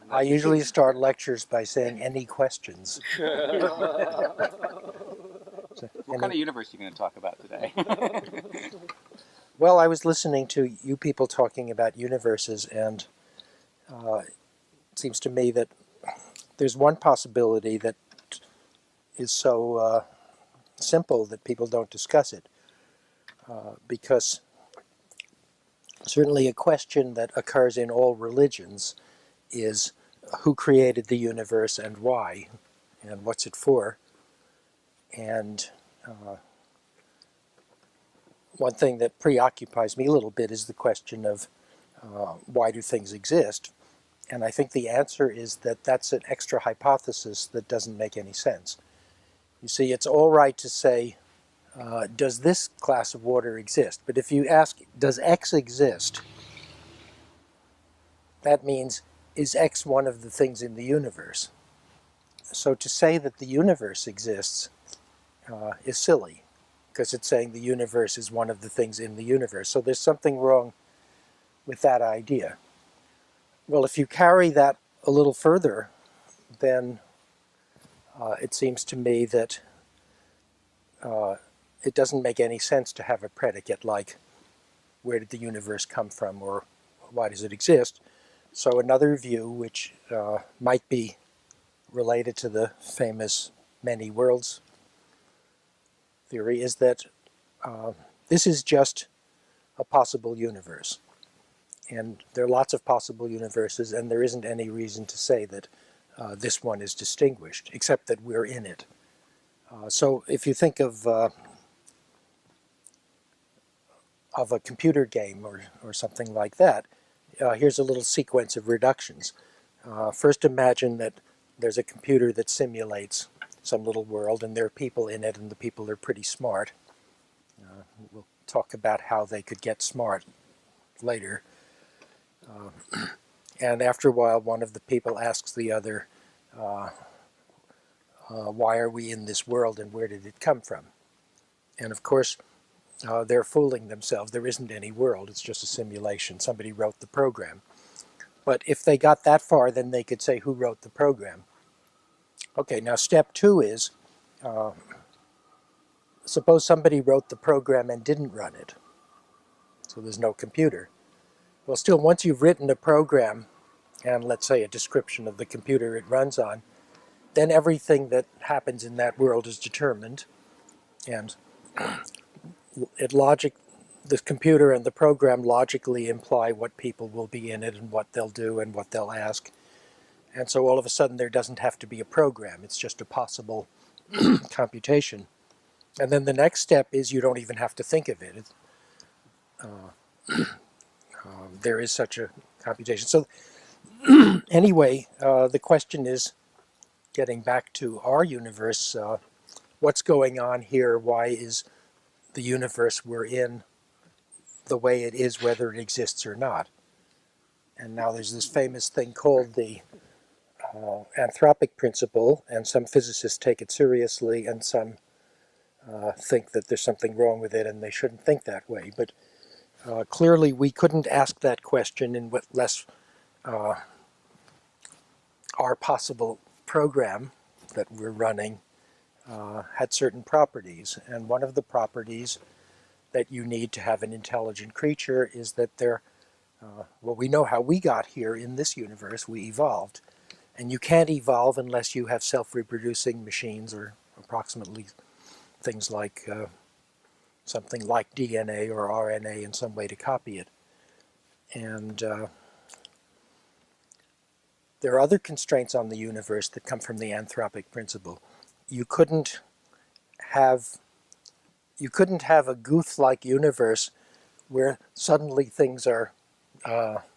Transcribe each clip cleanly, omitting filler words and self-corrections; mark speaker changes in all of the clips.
Speaker 1: I usually start lectures by saying, any questions?
Speaker 2: What kind of universe are you going to talk about today?
Speaker 1: Well, I was listening to you people talking about universes, and it seems to me that there's one possibility that is so simple that people don't discuss it. Because certainly a question that occurs in all religions is who created the universe and why, and what's it for. And one thing that preoccupies me a little bit is the question of why do things exist? And I think the answer is that that's an extra hypothesis that doesn't make any sense. You see, it's all right to say, does this glass of water exist? But if you ask, does X exist? That means, is X one of the things in the universe? So to say that the universe exists is silly, because it's saying the universe is one of the things in the universe. So there's something wrong with that idea. Well, if you carry that a little further, then it seems to me that it doesn't make any sense to have a predicate like, where did the universe come from, or why does it exist? So another view, which might be related to the famous many worlds theory, is that this is just a possible universe. And there are lots of possible universes, and there isn't any reason to say that this one is distinguished, except that we're in it. So if you think of a computer game or something like that, here's a little sequence of reductions. First, imagine that there's a computer that simulates some little world, and there are people in it, and the people are pretty smart. We'll talk about how they could get smart later. And after a while, one of the people asks the other, why are we in this world, and where did it come from? And of course, they're fooling themselves. There isn't any world. It's just a simulation. Somebody wrote the program. But if they got that far, then they could say, who wrote the program? Okay, now step two is, suppose somebody wrote the program and didn't run it. So there's no computer. Well, still, once you've written a program, and let's say a description of the computer it runs on, then everything that happens in that world is determined. And the computer and the program logically imply what people will be in it and what they'll do and what they'll ask. And so all of a sudden there doesn't have to be a program. It's just a possible computation. And then the next step is you don't even have to think of it. There is such a computation. So anyway, the question is, getting back to our universe, what's going on here? Why is the universe we're in the way it is, whether it exists or not? And now there's this famous thing called the anthropic principle, and some physicists take it seriously, and some think that there's something wrong with it and they shouldn't think that way. But clearly we couldn't ask that question unless our possible program that we're running had certain properties. And one of the properties that you need to have an intelligent creature is that well, we know how we got here in this universe. We evolved. And you can't evolve unless you have self-reproducing machines, or approximately things like something like DNA or RNA in some way to copy it. And there are other constraints on the universe that come from the anthropic principle. You couldn't have a Guth-like universe where suddenly things are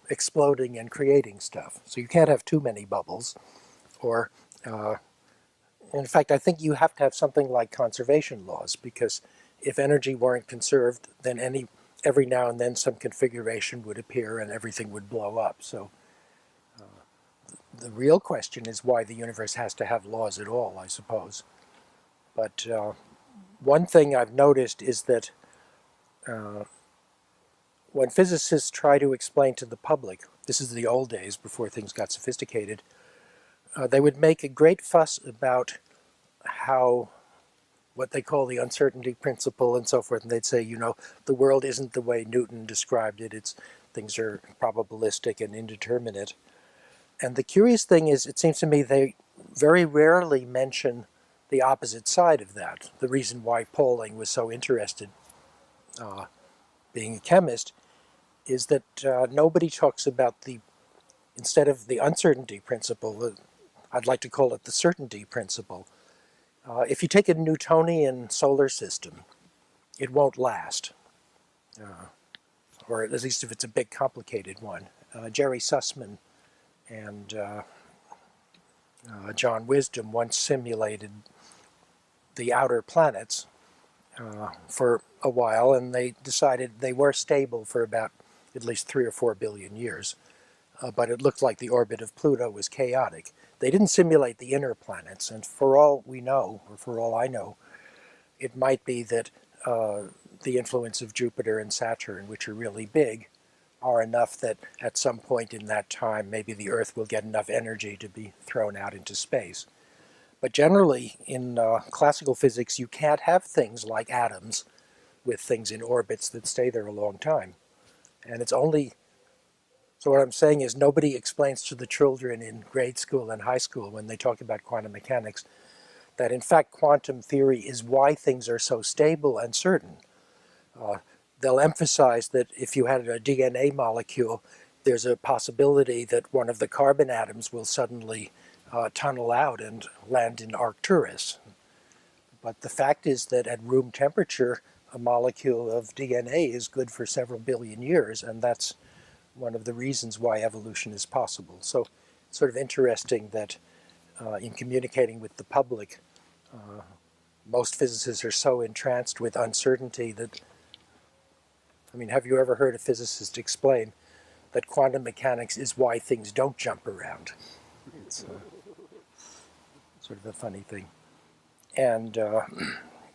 Speaker 1: exploding and creating stuff. So you can't have too many bubbles. Or, in fact, I think you have to have something like conservation laws, because if energy weren't conserved, then every now and then some configuration would appear and everything would blow up. So the real question is why the universe has to have laws at all, I suppose. But one thing I've noticed is that when physicists try to explain to the public, this is the old days before things got sophisticated, they would make a great fuss about how what they call the uncertainty principle and so forth, and they'd say, the world isn't the way Newton described it. Things are probabilistic and indeterminate. And the curious thing is, it seems to me they very rarely mention the opposite side of that. The reason why Pauling was so interested, being a chemist, is that nobody talks about instead of the uncertainty principle, I'd like to call it the certainty principle. If you take a Newtonian solar system, it won't last, or at least if it's a big, complicated one. Jerry Sussman and John Wisdom once simulated the outer planets for a while, and they decided they were stable for about at least 3 or 4 billion years. But it looked like the orbit of Pluto was chaotic. They didn't simulate the inner planets, and for all we know, or for all I know, it might be that the influence of Jupiter and Saturn, which are really big, are enough that at some point in that time, maybe the Earth will get enough energy to be thrown out into space. But generally, in classical physics, you can't have things like atoms with things in orbits that stay there a long time. And it's only... So what I'm saying is nobody explains to the children in grade school and high school when they talk about quantum mechanics that in fact quantum theory is why things are so stable and certain. They'll emphasize that if you had a DNA molecule, there's a possibility that one of the carbon atoms will suddenly tunnel out and land in Arcturus. But the fact is that at room temperature, a molecule of DNA is good for several billion years, and that's one of the reasons why evolution is possible. So it's sort of interesting that in communicating with the public, most physicists are so entranced with uncertainty that, have you ever heard a physicist explain that quantum mechanics is why things don't jump around? It's sort of a funny thing. And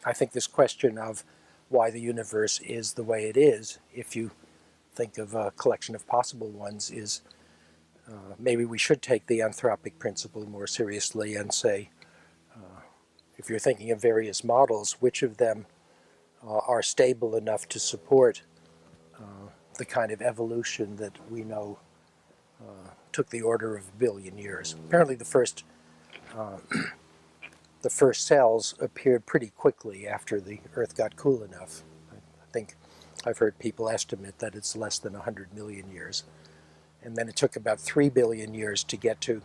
Speaker 1: I think this question of why the universe is the way it is, if you think of a collection of possible ones, is maybe we should take the anthropic principle more seriously and say, if you're thinking of various models, which of them are stable enough to support the kind of evolution that we know took the order of a billion years. Apparently the first cells appeared pretty quickly after the Earth got cool enough. I think I've heard people estimate that it's less than 100 million years. And then it took about 3 billion years to get to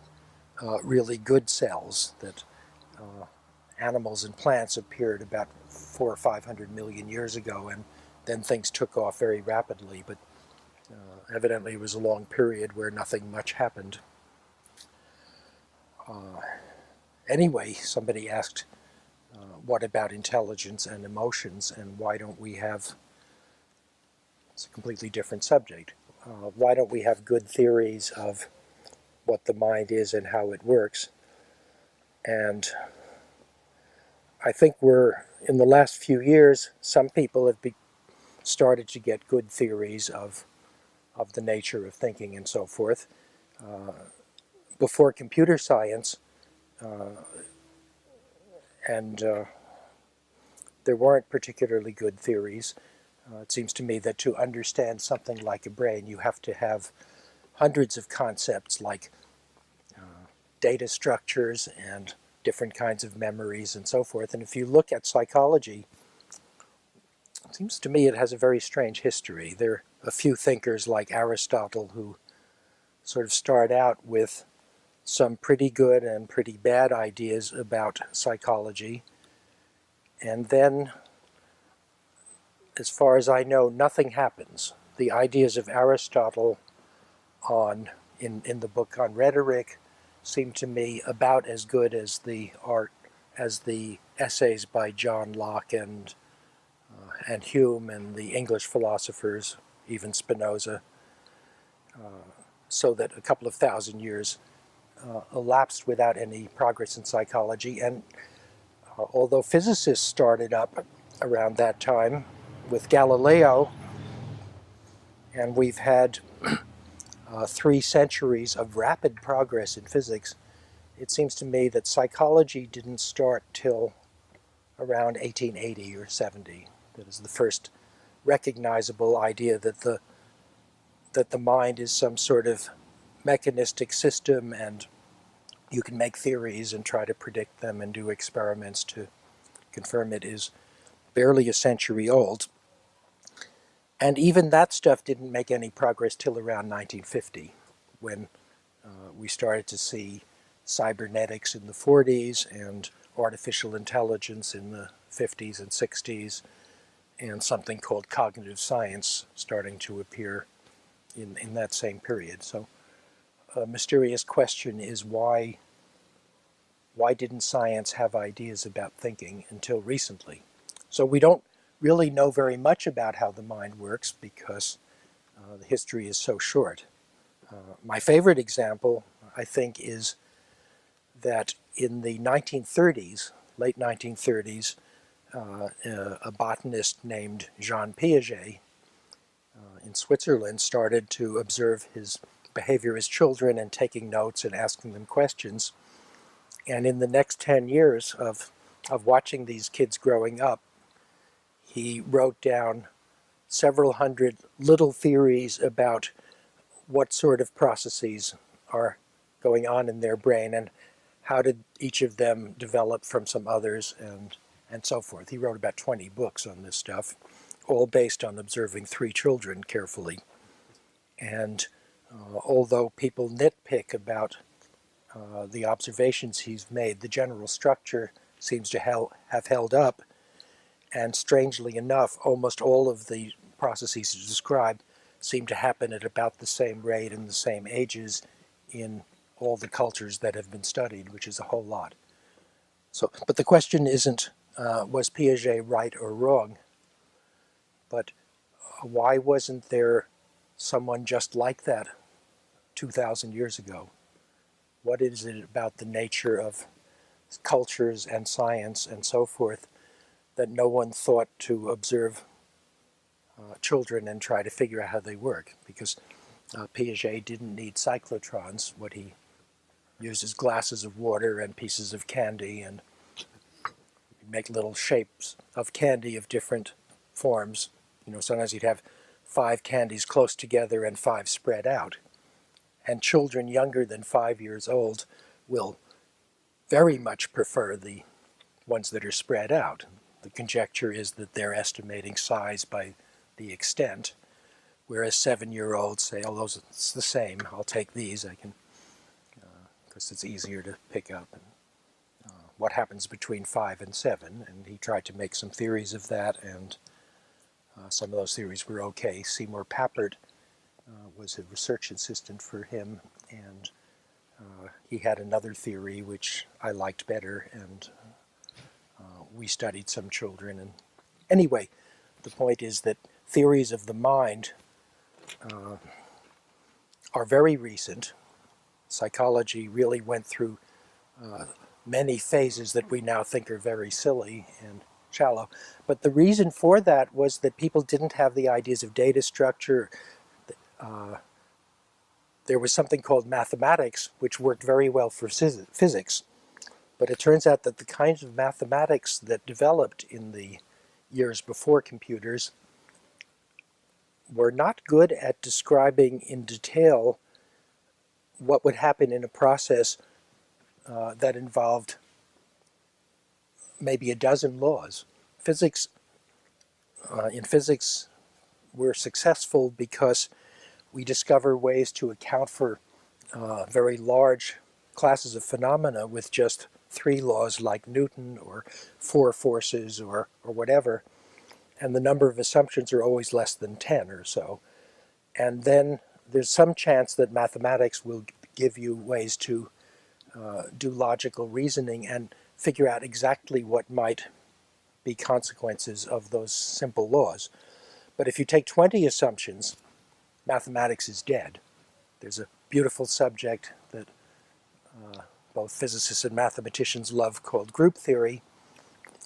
Speaker 1: really good cells, that animals and plants appeared about 400 or 500 million years ago, and then things took off very rapidly. But evidently it was a long period where nothing much happened. Anyway, somebody asked, what about intelligence and emotions, and why don't we have... It's a completely different subject. Why don't we have good theories of what the mind is and how it works? And I think in the last few years, some people have started to get good theories of the nature of thinking and so forth. Before computer science, there weren't particularly good theories. It seems to me that to understand something like a brain, you have to have hundreds of concepts like data structures and different kinds of memories and so forth. And if you look at psychology, it seems to me it has a very strange history. There are a few thinkers like Aristotle who sort of start out with some pretty good and pretty bad ideas about psychology. And then, as far as I know, nothing happens. The ideas of Aristotle in the book on rhetoric seem to me about as good as the essays by John Locke and Hume and the English philosophers, even Spinoza, so that a couple of thousand years elapsed without any progress in psychology. And although physicists started up around that time with Galileo, And we've had 3 centuries of rapid progress in physics. It seems to me that psychology didn't start till around 1880 or 70. That is the first recognizable idea that the mind is some sort of mechanistic system, and you can make theories and try to predict them and do experiments to confirm it, is barely a century old. And even that stuff didn't make any progress till around 1950, when we started to see cybernetics in the 40s and artificial intelligence in the 50s and 60s, and something called cognitive science starting to appear in that same period. So a mysterious question is why didn't science have ideas about thinking until recently? So we don't really know very much about how the mind works because the history is so short. My favorite example, I think, is that in the 1930s, late 1930s, a botanist named Jean Piaget in Switzerland started to observe his behavior as children and taking notes and asking them questions. And in the next 10 years of watching these kids growing up, he wrote down several hundred little theories about what sort of processes are going on in their brain and how did each of them develop from some others and so forth. He wrote about 20 books on this stuff, all based on observing 3 children carefully. And although people nitpick about the observations he's made, the general structure seems to have held up. And strangely enough, almost all of the processes he described seem to happen at about the same rate and the same ages in all the cultures that have been studied, which is a whole lot. So, but the question isn't was Piaget right or wrong, but why wasn't there someone just like that 2,000 years ago? What is it about the nature of cultures and science and so forth that no one thought to observe children and try to figure out how they work? Because Piaget didn't need cyclotrons. What he used is glasses of water and pieces of candy, and make little shapes of candy of different forms. You know, sometimes you'd have 5 candies close together and 5 spread out. And children younger than 5 years old will very much prefer the ones that are spread out. The conjecture is that they're estimating size by the extent, whereas 7-year-olds say, oh, it's the same, I'll take these, I can, because it's easier to pick up. And, what happens between 5 and 7, and he tried to make some theories of that, and some of those theories were okay. Seymour Papert was a research assistant for him, and he had another theory which I liked better, and we studied some children. And anyway, the point is that theories of the mind are very recent. Psychology really went through many phases that we now think are very silly and shallow. But the reason for that was that people didn't have the ideas of data structure. There was something called mathematics, which worked very well for physics. But it turns out that the kinds of mathematics that developed in the years before computers were not good at describing in detail what would happen in a process that involved maybe a dozen laws. In physics, we're successful because we discover ways to account for very large classes of phenomena with just 3 laws like Newton or 4 forces or whatever, and the number of assumptions are always less than 10 or so. And then there's some chance that mathematics will give you ways to do logical reasoning and figure out exactly what might be consequences of those simple laws. But if you take 20 assumptions, mathematics is dead. There's a beautiful subject that both physicists and mathematicians love called group theory.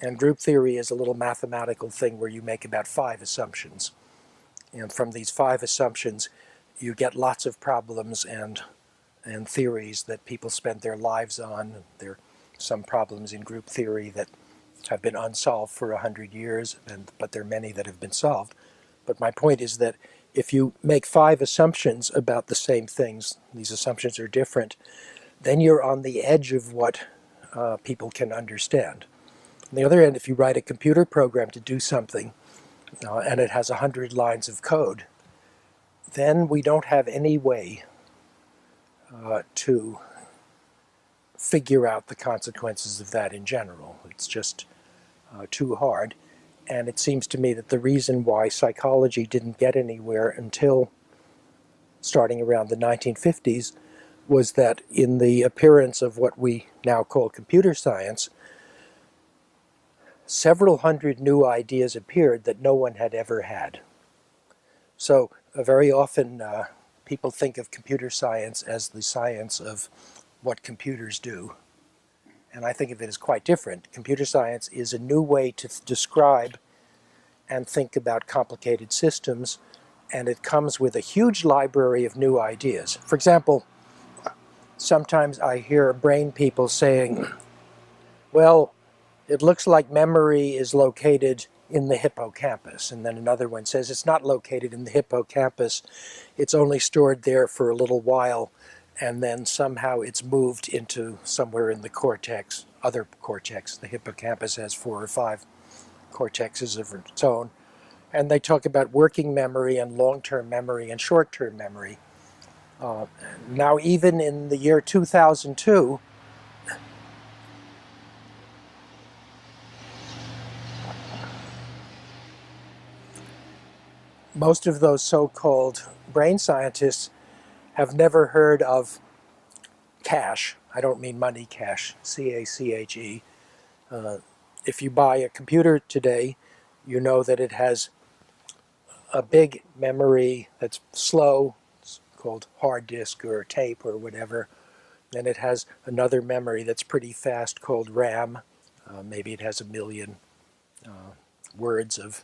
Speaker 1: And group theory is a little mathematical thing where you make about 5 assumptions. And from these 5 assumptions, you get lots of problems and theories that people spend their lives on. There are some problems in group theory that have been unsolved for 100 years, but there are many that have been solved. But my point is that if you make 5 assumptions about the same things, these assumptions are different, then you're on the edge of what people can understand. On the other hand, if you write a computer program to do something, and it has 100 lines of code, then we don't have any way to figure out the consequences of that in general. It's just too hard. And it seems to me that the reason why psychology didn't get anywhere until starting around the 1950s was that in the appearance of what we now call computer science, several hundred new ideas appeared that no one had ever had. So very often people think of computer science as the science of what computers do. And I think of it as quite different. Computer science is a new way to describe and think about complicated systems, and it comes with a huge library of new ideas. For example, sometimes I hear brain people saying, well, it looks like memory is located in the hippocampus. And then another one says it's not located in the hippocampus, it's only stored there for a little while, and then somehow it's moved into somewhere in the cortex, other cortex. The hippocampus has 4 or 5 cortexes of its own. And they talk about working memory and long-term memory and short-term memory. Now, even in the year 2002, most of those so-called brain scientists have never heard of cache. I don't mean money cache, C-A-C-H-E. If you buy a computer today, you know that it has a big memory that's slow, it's called hard disk or tape or whatever. Then it has another memory that's pretty fast called RAM. Maybe it has 1 million words of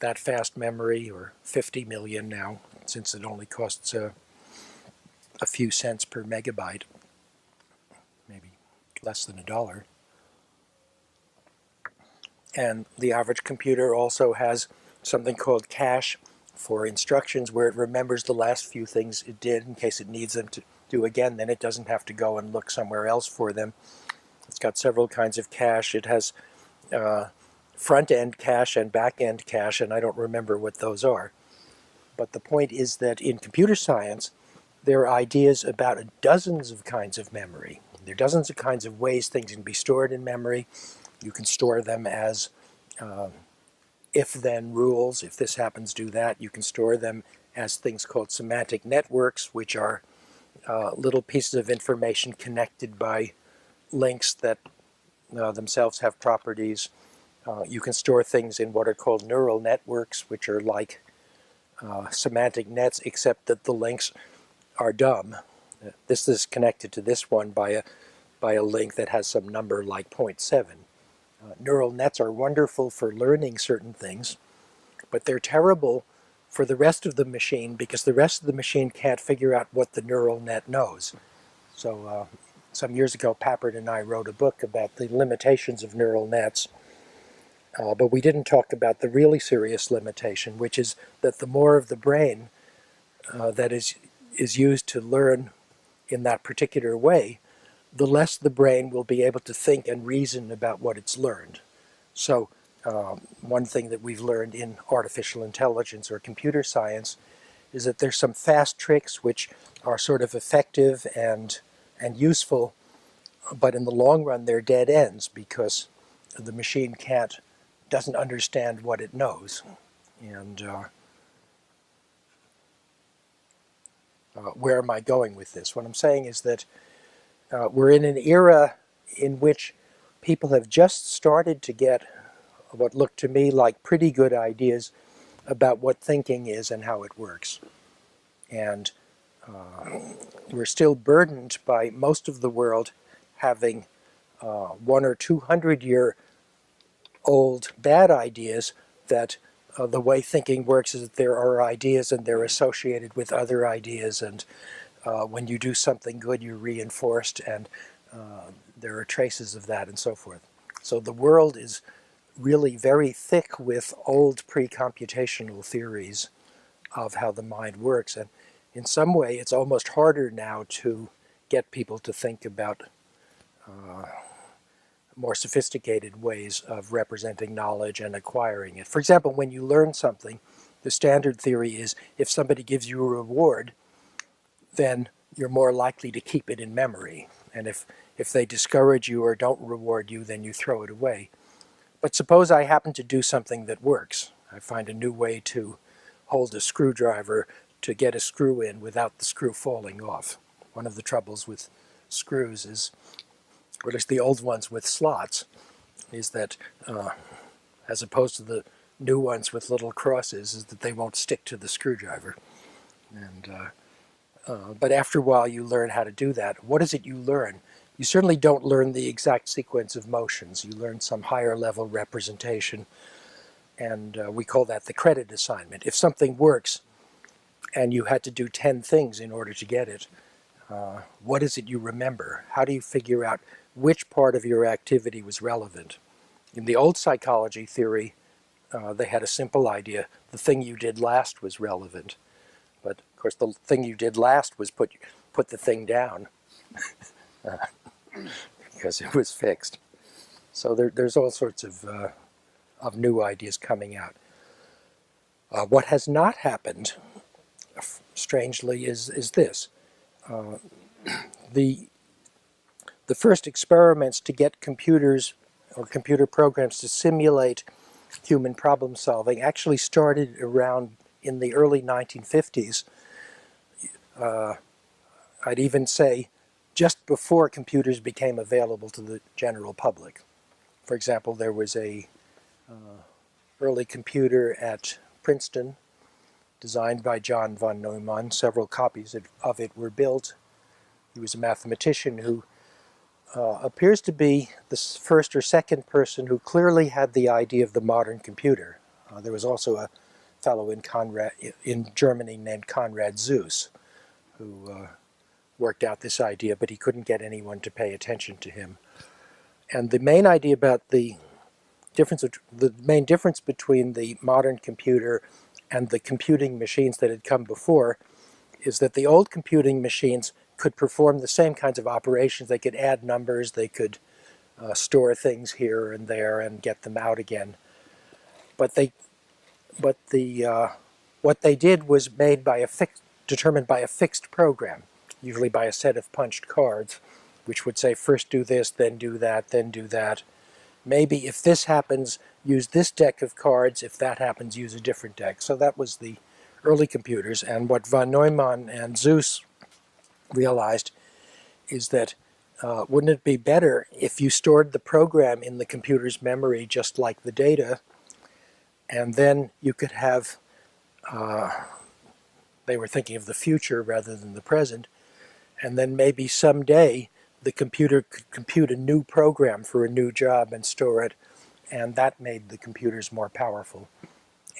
Speaker 1: that fast memory, or 50 million now, since it only costs a few cents per megabyte, maybe less than $1. And the average computer also has something called cache for instructions, where it remembers the last few things it did in case it needs them to do again. Then it doesn't have to go and look somewhere else for them. It's got several kinds of cache. It has front-end cache and back-end cache, and I don't remember what those are. But the point is that in computer science, there are ideas about dozens of kinds of memory. There are dozens of kinds of ways things can be stored in memory. You can store them as if-then rules. If this happens, do that. You can store them as things called semantic networks, which are little pieces of information connected by links that themselves have properties. You can store things in what are called neural networks, which are like semantic nets, except that the links are dumb. This is connected to this one by a link that has some number like 0.7. Neural nets are wonderful for learning certain things, but they're terrible for the rest of the machine, because the rest of the machine can't figure out what the neural net knows. So some years ago, Papert and I wrote a book about the limitations of neural nets, but we didn't talk about the really serious limitation, which is that the more of the brain that is used to learn in that particular way, the less the brain will be able to think and reason about what it's learned. So one thing that we've learned in artificial intelligence or computer science is that there's some fast tricks which are sort of effective and useful, but in the long run they're dead ends, because the machine doesn't understand what it knows. And where am I going with this? What I'm saying is that we're in an era in which people have just started to get what look to me like pretty good ideas about what thinking is and how it works. And we're still burdened by most of the world having 100 or 200 year old bad ideas that the way thinking works is that there are ideas and they're associated with other ideas, and when you do something good, you're reinforced, and there are traces of that and so forth. So the world is really very thick with old pre-computational theories of how the mind works, and in some way it's almost harder now to get people to think about more sophisticated ways of representing knowledge and acquiring it. For example, when you learn something, the standard theory is if somebody gives you a reward, then you're more likely to keep it in memory. And if they discourage you or don't reward you, then you throw it away. But suppose I happen to do something that works. I find a new way to hold a screwdriver to get a screw in without the screw falling off. One of the troubles with screws is, or at least the old ones with slots, is that as opposed to the new ones with little crosses, is that they won't stick to the screwdriver. And but after a while you learn how to do that. What is it you learn? You certainly don't learn the exact sequence of motions. You learn some higher level representation, and we call that the credit assignment. If something works and you had to do 10 things in order to get it, what is it you remember? How do you figure out which part of your activity was relevant? In the old psychology theory, they had a simple idea. The thing you did last was relevant. But, of course, the thing you did last was put the thing down because it was fixed. So there's all sorts of new ideas coming out. What has not happened, strangely, is this. The first experiments to get computers or computer programs to simulate human problem solving actually started around in the early 1950s. I'd even say just before computers became available to the general public. For example, there was a early computer at Princeton designed by John von Neumann. Several copies of it were built. He was a mathematician who appears to be the first or second person who clearly had the idea of the modern computer. There was also a fellow in Germany named Konrad Zuse who worked out this idea, but he couldn't get anyone to pay attention to him. And the main idea about the main difference between the modern computer and the computing machines that had come before is that the old computing machines could perform the same kinds of operations. They could add numbers, they could store things here and there and get them out again. But what they did was determined by a fixed program, usually by a set of punched cards, which would say first do this, then do that, then do that. Maybe if this happens, use this deck of cards. If that happens, use a different deck. So that was the early computers. And what von Neumann and Zuse realized is that wouldn't it be better if you stored the program in the computer's memory just like the data, and then you could have, they were thinking of the future rather than the present, and then maybe someday the computer could compute a new program for a new job and store it, and that made the computers more powerful.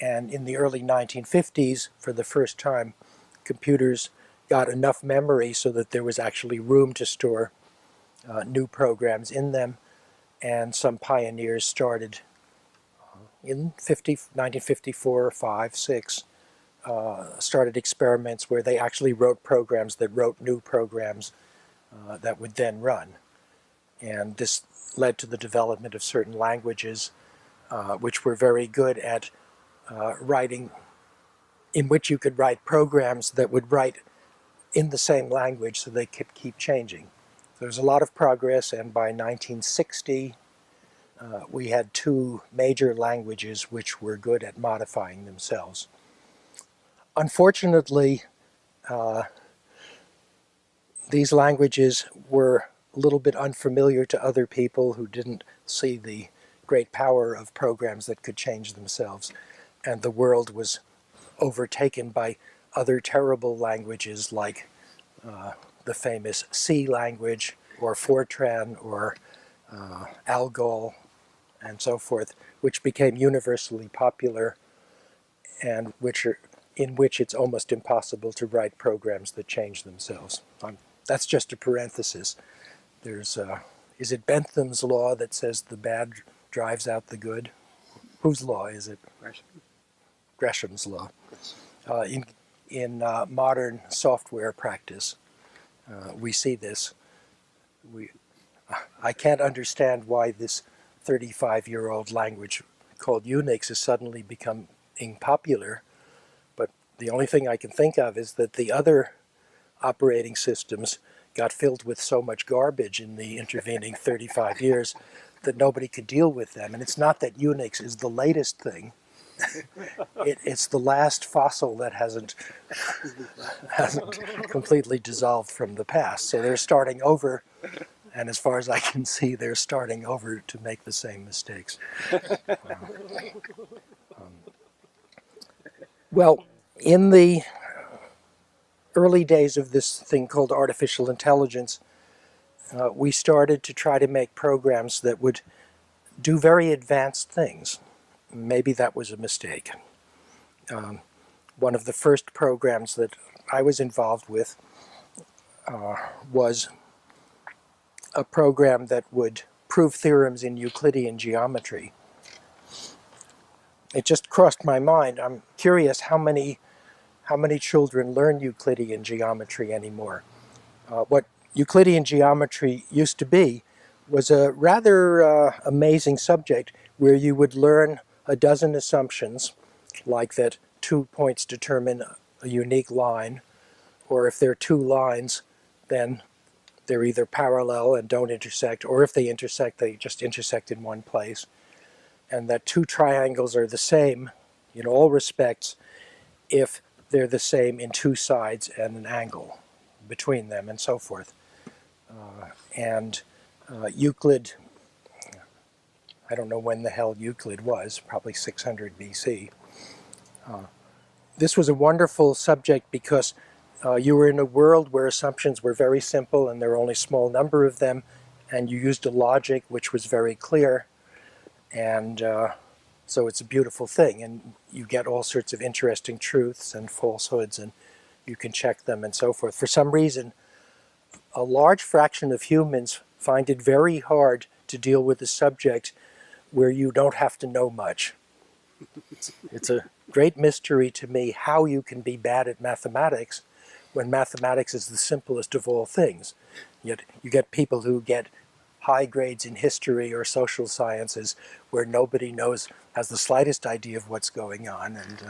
Speaker 1: And in the early 1950s, for the first time, computers got enough memory so that there was actually room to store new programs in them, and some pioneers started in 1954, 5, 6, started experiments where they actually wrote programs that wrote new programs that would then run. And this led to the development of certain languages which were very good at writing, in which you could write programs that would write in the same language so they could keep changing. So there's a lot of progress, and by 1960 we had two major languages which were good at modifying themselves. Unfortunately, these languages were a little bit unfamiliar to other people who didn't see the great power of programs that could change themselves, and the world was overtaken by other terrible languages like the famous C language, or Fortran, or Algol, and so forth, which became universally popular and in which it's almost impossible to write programs that change themselves. That's just a parenthesis. Is it Bentham's law that says the bad drives out the good? Whose law is it? Gresham's law. In modern software practice, we see this. I can't understand why this 35-year-old language called Unix is suddenly becoming popular, but the only thing I can think of is that the other operating systems got filled with so much garbage in the intervening 35 years that nobody could deal with them. And it's not that Unix is the latest thing. It's the last fossil that hasn't completely dissolved from the past. So they're starting over, and as far as I can see, they're starting over to make the same mistakes. Well, in the early days of this thing called artificial intelligence, we started to try to make programs that would do very advanced things. Maybe that was a mistake. One of the first programs that I was involved with was a program that would prove theorems in Euclidean geometry. It just crossed my mind. I'm curious how many children learn Euclidean geometry anymore. What Euclidean geometry used to be was a rather amazing subject where you would learn a dozen assumptions, like that 2 points determine a unique line, or if there are 2 lines, then they're either parallel and don't intersect, or if they intersect, they just intersect in one place, and that 2 triangles are the same in all respects if they're the same in 2 sides and an angle between them, and so forth. Euclid, I don't know when the hell Euclid was, probably 600 BC. This was a wonderful subject because you were in a world where assumptions were very simple and there were only a small number of them, and you used a logic which was very clear, and so it's a beautiful thing, and you get all sorts of interesting truths and falsehoods, and you can check them and so forth. For some reason, a large fraction of humans find it very hard to deal with a subject where you don't have to know much. It's a great mystery to me how you can be bad at mathematics when mathematics is the simplest of all things. Yet you get people who get high grades in history or social sciences where nobody has the slightest idea of what's going on, and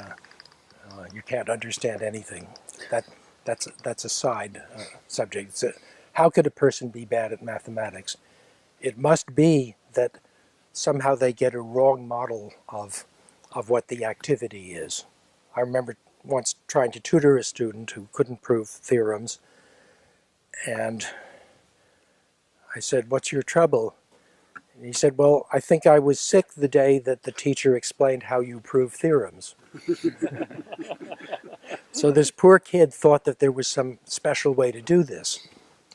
Speaker 1: you can't understand anything. That's a side subject. How could a person be bad at mathematics? It must be that somehow they get a wrong model of what the activity is. I remember once trying to tutor a student who couldn't prove theorems, and I said, "What's your trouble?" And he said, "Well, I think I was sick the day that the teacher explained how you prove theorems." So this poor kid thought that there was some special way to do this.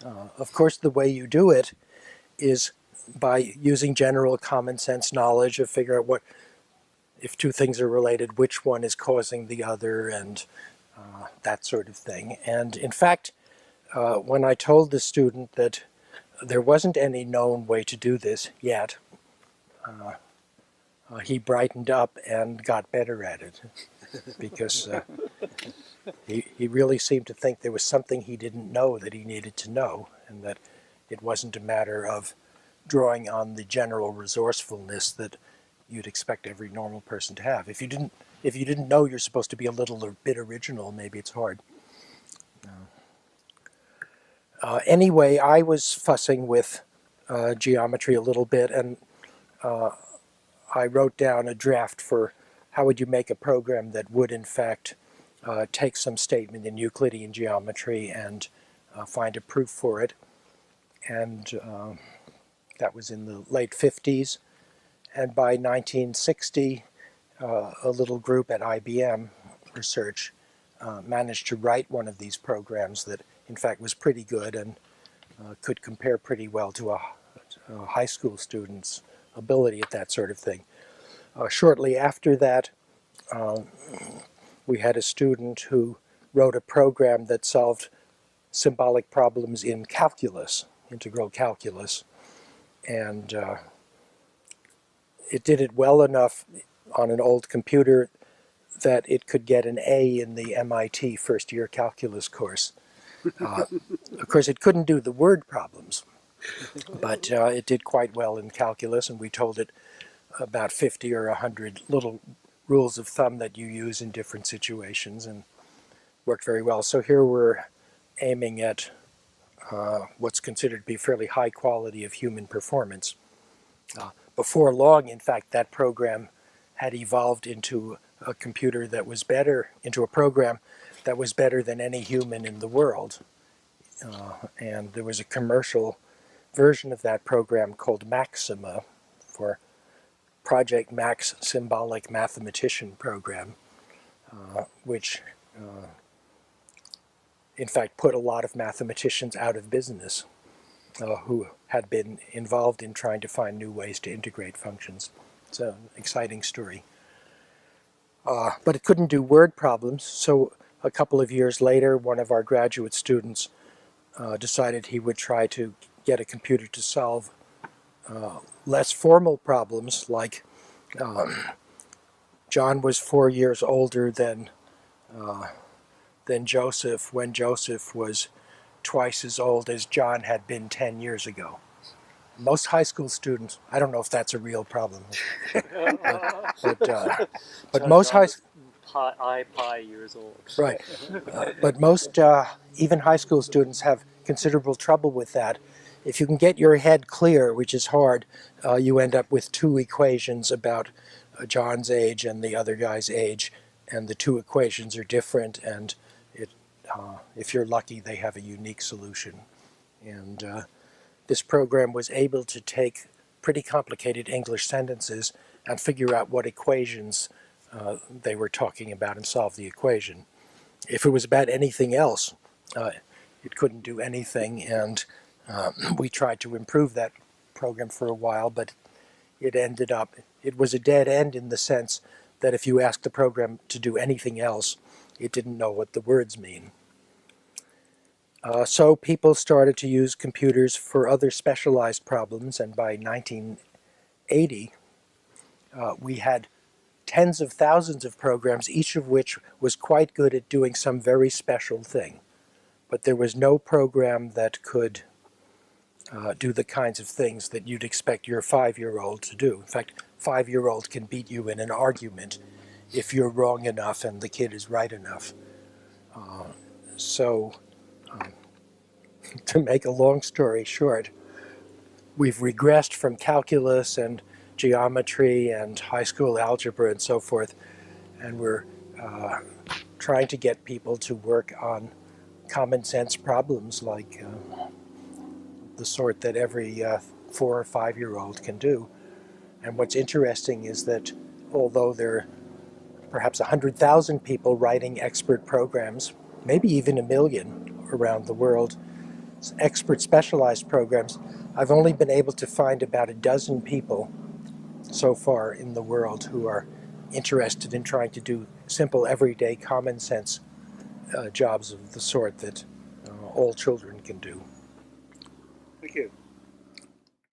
Speaker 1: Of course, the way you do it is by using general common sense knowledge of figure out if 2 things are related, which one is causing the other, and that sort of thing. And in fact, when I told the student that there wasn't any known way to do this yet, he brightened up and got better at it, because he really seemed to think there was something he didn't know that he needed to know, and that it wasn't a matter of drawing on the general resourcefulness that you'd expect every normal person to have. If you didn't know you're supposed to be a little bit original, maybe it's hard. Anyway, I was fussing with geometry a little bit, and I wrote down a draft for how would you make a program that would, in fact, take some statement in Euclidean geometry and find a proof for it. And that was in the late 50s. And by 1960, a little group at IBM Research managed to write one of these programs that, in fact, was pretty good and could compare pretty well to a high school student's ability at that sort of thing. Shortly after that, we had a student who wrote a program that solved symbolic problems in calculus, integral calculus, and it did it well enough on an old computer that it could get an A in the MIT first-year calculus course. Of course, it couldn't do the word problems, but it did quite well in calculus, and we told it about 50 or 100 little rules of thumb that you use in different situations, and worked very well. So here we're aiming at what's considered to be fairly high quality of human performance. Before long, in fact, that program had evolved into a computer that was better, into a program that was better than any human in the world. And there was a commercial version of that program called Maxima, for Project Max Symbolic Mathematician Program, which in fact put a lot of mathematicians out of business who had been involved in trying to find new ways to integrate functions. It's an exciting story. But it couldn't do word problems, so a couple of years later, one of our graduate students decided he would try to get a computer to solve less formal problems, like John was 4 years older than Joseph when Joseph was twice as old as John had been 10 years ago. Most high school students, I don't know if that's a real problem, but most high
Speaker 3: pi years old.
Speaker 1: Right. But most, even high school students have considerable trouble with that. If you can get your head clear, which is hard, you end up with two equations about John's age and the other guy's age, and the two equations are different, and if you're lucky, they have a unique solution. And this program was able to take pretty complicated English sentences and figure out what equations they were talking about and solve the equation. If it was about anything else, it couldn't do anything, and we tried to improve that program for a while, but it was a dead end in the sense that if you asked the program to do anything else, it didn't know what the words mean. So people started to use computers for other specialized problems, and by 1980, we had tens of thousands of programs, each of which was quite good at doing some very special thing. But there was no program that could do the kinds of things that you'd expect your 5-year-old to do. In fact, 5-year-old can beat you in an argument if you're wrong enough and the kid is right enough. To make a long story short, we've regressed from calculus and geometry and high school algebra and so forth, and we're trying to get people to work on common sense problems like the sort that every 4 or 5-year-old can do. And what's interesting is that although there are perhaps 100,000 people writing expert programs, maybe even 1 million around the world, expert specialized programs, I've only been able to find about a dozen people so far in the world who are interested in trying to do simple, everyday, common sense jobs of the sort that all children can do.
Speaker 3: Thank you.